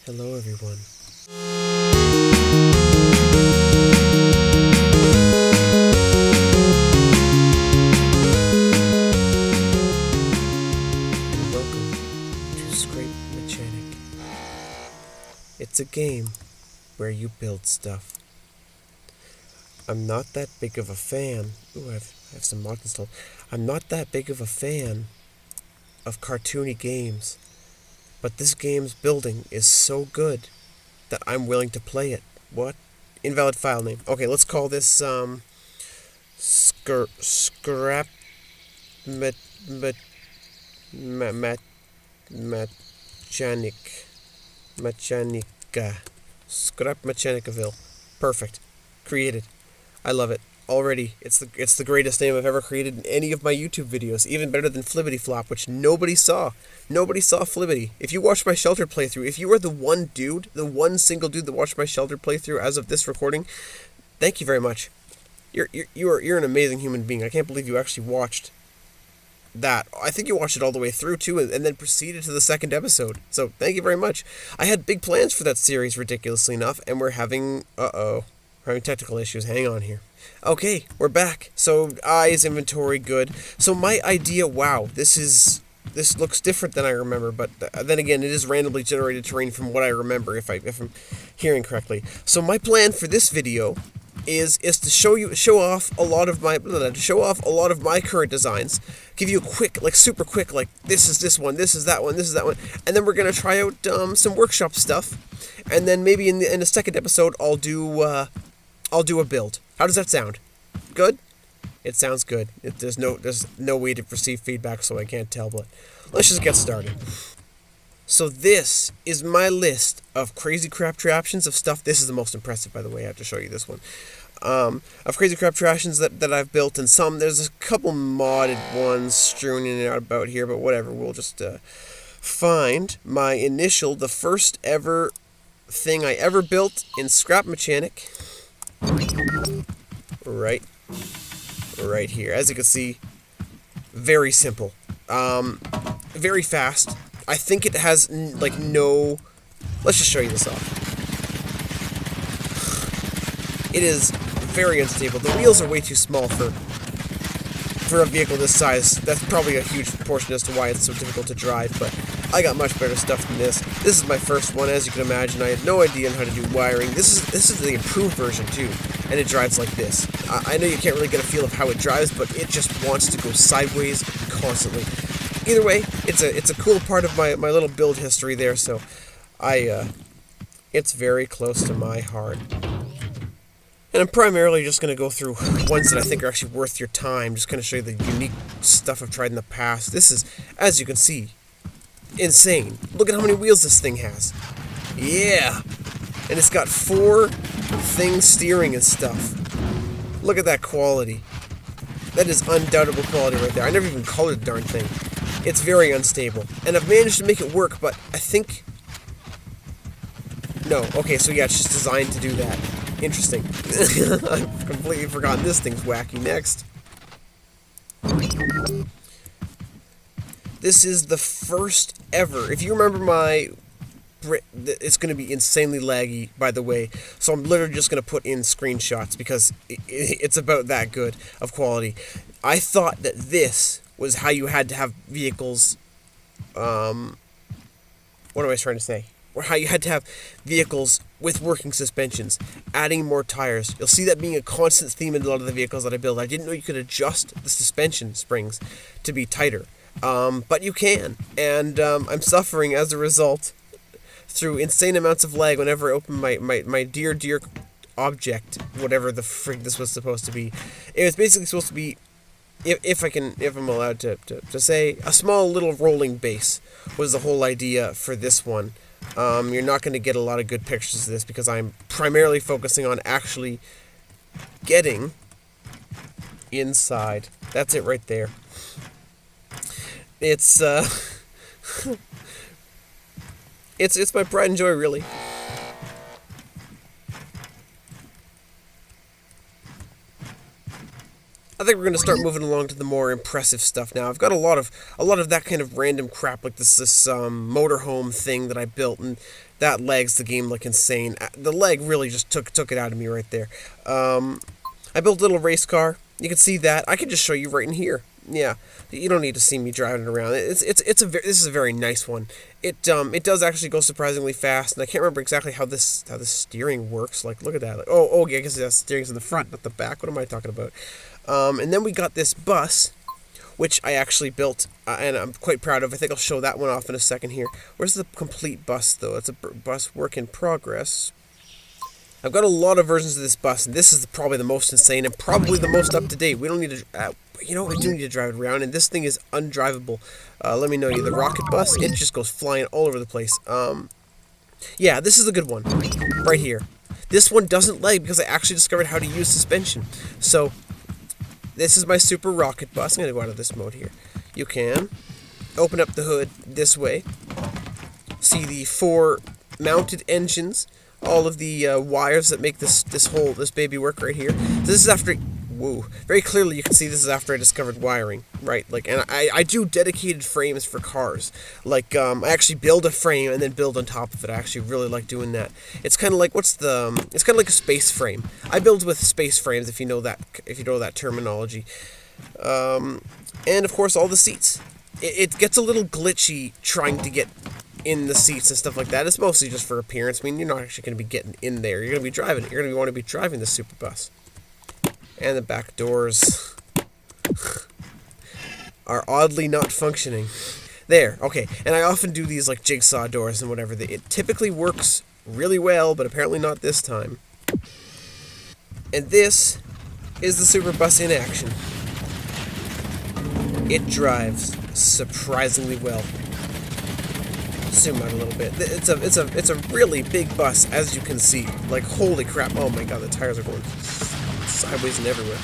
Hello, everyone. And welcome to Scrape Mechanic. It's a game where you build stuff. I'm not that big of a fan. Ooh, I have some mods installed. I'm not that big of a fan of cartoony games, but this game's building is so good that I'm willing to play it. What? Invalid file name. Okay, let's call this scrap mechanic mechanica. Scrap Mechanicaville. Perfect. Created. I love it. Already, it's the greatest name I've ever created in any of my YouTube videos. Even better than Flibbity Flop, which nobody saw. Nobody saw Flibbity. If you watched my Shelter playthrough, if you were the one single dude that watched my Shelter playthrough as of this recording, thank you very much. You're an amazing human being. I can't believe you actually watched that. I think you watched it all the way through too, and then proceeded to the second episode. So thank you very much. I had big plans for that series, ridiculously enough, and we're having technical issues. Hang on here. Okay, we're back. So eyes inventory good. So my idea, wow, this looks different than I remember, but then again, it is randomly generated terrain from what I remember, if I'm hearing correctly. So my plan for this video is to show off a lot of my current designs, give you a quick, super quick, this is this one, this is that one, this is that one, and then we're gonna try out some workshop stuff, and then maybe in the second episode I'll do a build. How does that sound? Good? It sounds good. There's no way to receive feedback, so I can't tell, but let's just get started. So this is my list of crazy crap traptions of stuff. This is the most impressive, by the way. I have to show you this one. Of crazy crap traptions that I've built, and there's a couple modded ones strewn in and out about here, but whatever. We'll just find the first ever thing I ever built in Scrap Mechanic. Right here. As you can see, very simple. Very fast. I think it has, no... Let's just show you this off. It is very unstable. The wheels are way too small for a vehicle this size. That's probably a huge proportion as to why it's so difficult to drive, but I got much better stuff than this. This is my first one, as you can imagine. I had no idea on how to do wiring. This is the improved version, too, and it drives like this. I know you can't really get a feel of how it drives, but it just wants to go sideways constantly. Either way, it's a cool part of my little build history there, so it's very close to my heart. And I'm primarily just going to go through ones that I think are actually worth your time, just kind of show you the unique stuff I've tried in the past. This is, as you can see, insane. Look at how many wheels this thing has. Yeah! And it's got 4 things steering and stuff. Look at that quality. That is undoubtable quality right there. I never even colored the darn thing. It's very unstable. And I've managed to make it work, but I think... No, okay, so yeah, it's just designed to do that. Interesting. I've completely forgotten this thing's wacky. Next. This is the first ever. If you remember it's going to be insanely laggy, by the way, so I'm literally just going to put in screenshots because it's about that good of quality. I thought that this was how you had to have vehicles, what am I trying to say? Or how you had to have vehicles with working suspensions, adding more tires. You'll see that being a constant theme in a lot of the vehicles that I build. I didn't know you could adjust the suspension springs to be tighter, but you can, and I'm suffering as a result through insane amounts of lag whenever I open my dear object, whatever the frig this was supposed to be. It was basically supposed to be, if I'm allowed to say, a small little rolling base was the whole idea for this one. You're not going to get a lot of good pictures of this because I'm primarily focusing on actually getting inside. That's it right there. It's it's my pride and joy, really. I think we're going to start moving along to the more impressive stuff now. I've got a lot of that kind of random crap, like this motorhome thing that I built, and that lags the game like insane. The lag really just took it out of me right there. I built a little race car. You can see that. I can just show you right in here. Yeah, you don't need to see me driving it around. This is a very nice one. It does actually go surprisingly fast, and I can't remember exactly how this steering works. Like, look at that. Like, oh, yeah, I guess the steering's in the front, not the back. What am I talking about? And then we got this bus, which I actually built, and I'm quite proud of. I think I'll show that one off in a second here. Where's the complete bus, though? It's a bus work in progress. I've got a lot of versions of this bus, and this is probably the most insane and probably the most up-to-date. We don't need to... you know, we do need to drive it around, and this thing is undrivable. Let me know you. The rocket bus, it just goes flying all over the place. Yeah, this is a good one. Right here. This one doesn't lag because I actually discovered how to use suspension. So, this is my super rocket bus. I'm going to go out of this mode here. You can open up the hood this way. See the 4 mounted engines. All of the wires that make this baby work right here. This is after... Whoa. Very clearly you can see this is after I discovered wiring, right? Like, and I do dedicated frames for cars. Like, I actually build a frame and then build on top of it. I actually really like doing that. It's kind of like, it's kind of like a space frame. I build with space frames, if you know that terminology. And of course all the seats. It gets a little glitchy trying to get in the seats and stuff like that. It's mostly just for appearance. I mean, you're not actually going to be getting in there. You're going to be driving it. You're going to want to be driving the super bus. And the back doors are oddly not functioning. There, okay. And I often do these like jigsaw doors and whatever. It typically works really well, but apparently not this time. And this is the super bus in action. It drives surprisingly well. Zoom out a little bit. It's a really big bus, as you can see. Like, holy crap! Oh my god, the tires are going sideways and everywhere.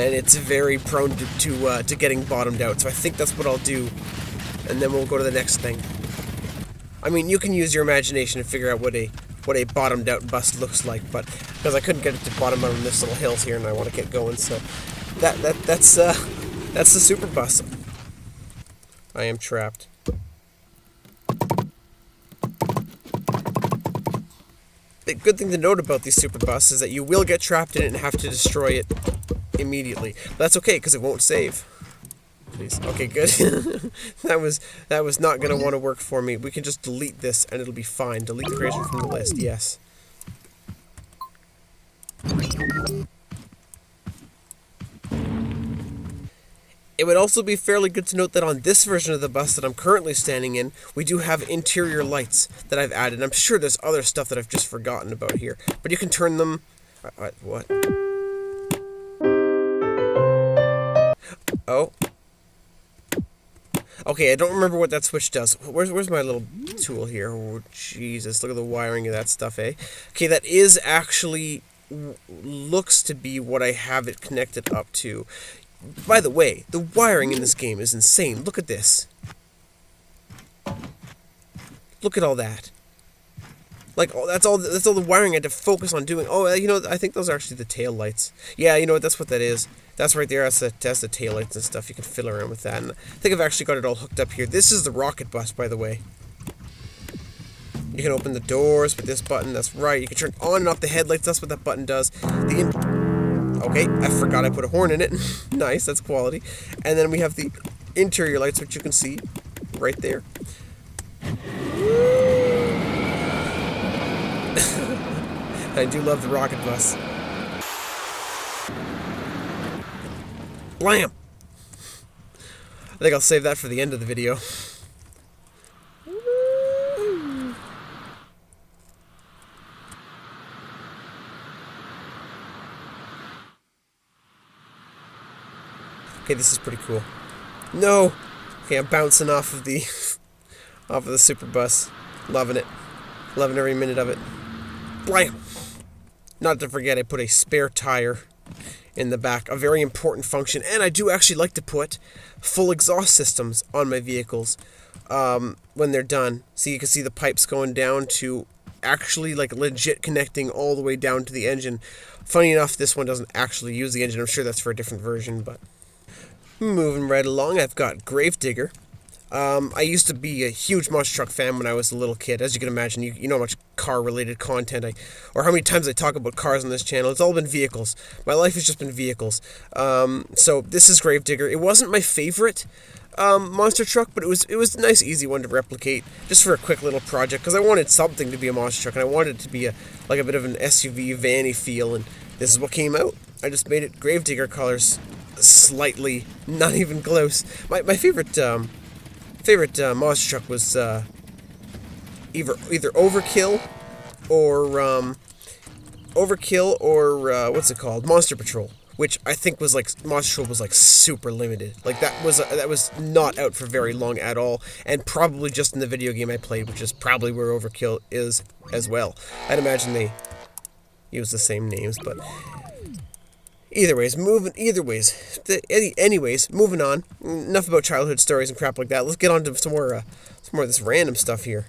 And it's very prone to getting bottomed out. So I think that's what I'll do, and then we'll go to the next thing. I mean, you can use your imagination and figure out what a bottomed out bus looks like, but because I couldn't get it to bottom out on this little hills here, and I want to get going, so. That's the super bus. I am trapped. The good thing to note about these super buses is that you will get trapped in it and have to destroy it immediately. But that's okay because it won't save. Please. Okay, good. that was not gonna want to work for me. We can just delete this and it'll be fine. Delete the creation from the list. Yes. It would also be fairly good to note that on this version of the bus that I'm currently standing in, we do have interior lights that I've added. I'm sure there's other stuff that I've just forgotten about here, but you can turn them... What? Oh. Okay, I don't remember what that switch does. Where's my little tool here? Oh, Jesus, look at the wiring of that stuff, eh? Okay, that is actually... looks to be what I have it connected up to. By the way, the wiring in this game is insane. Look at this. Look at all that. Like, oh, that's all the wiring I had to focus on doing. Oh, you know, I think those are actually the tail lights. Yeah, you know what, that's what that is. That's right there, that's the tail lights and stuff. You can fiddle around with that. And I think I've actually got it all hooked up here. This is the rocket bus, by the way. You can open the doors with this button, that's right. You can turn on and off the headlights, that's what that button does. Okay, I forgot I put a horn in it. Nice, that's quality. And then we have the interior lights, which you can see right there. I do love the rocket bus. Blam! I think I'll save that for the end of the video. Okay, this is pretty cool. No! Okay, I'm bouncing off of the super bus. Loving it. Loving every minute of it. Blam! Not to forget, I put a spare tire in the back. A very important function. And I do actually like to put full exhaust systems on my vehicles when they're done. So you can see the pipes going down to actually like legit connecting all the way down to the engine. Funny enough, this one doesn't actually use the engine. I'm sure that's for a different version, but moving right along, I've got Gravedigger. I used to be a huge monster truck fan when I was a little kid. As you can imagine, you know how much car-related content or how many times I talk about cars on this channel. It's all been vehicles. My life has just been vehicles. So this is Gravedigger. It wasn't my favorite monster truck, but it was a nice, easy one to replicate, just for a quick little project, because I wanted something to be a monster truck, and I wanted it to be like a bit of an SUV, van-y feel, and this is what came out. I just made it Gravedigger colors, slightly, not even close. My favorite monster truck was either Overkill or what's it called, Monster Patrol, which I think was like Monster Patrol was like super limited. Like that was not out for very long at all, and probably just in the video game I played, which is probably where Overkill is as well. I'd imagine they use the same names, but anyways, moving on. Enough about childhood stories and crap like that. Let's get on to some more of this random stuff here.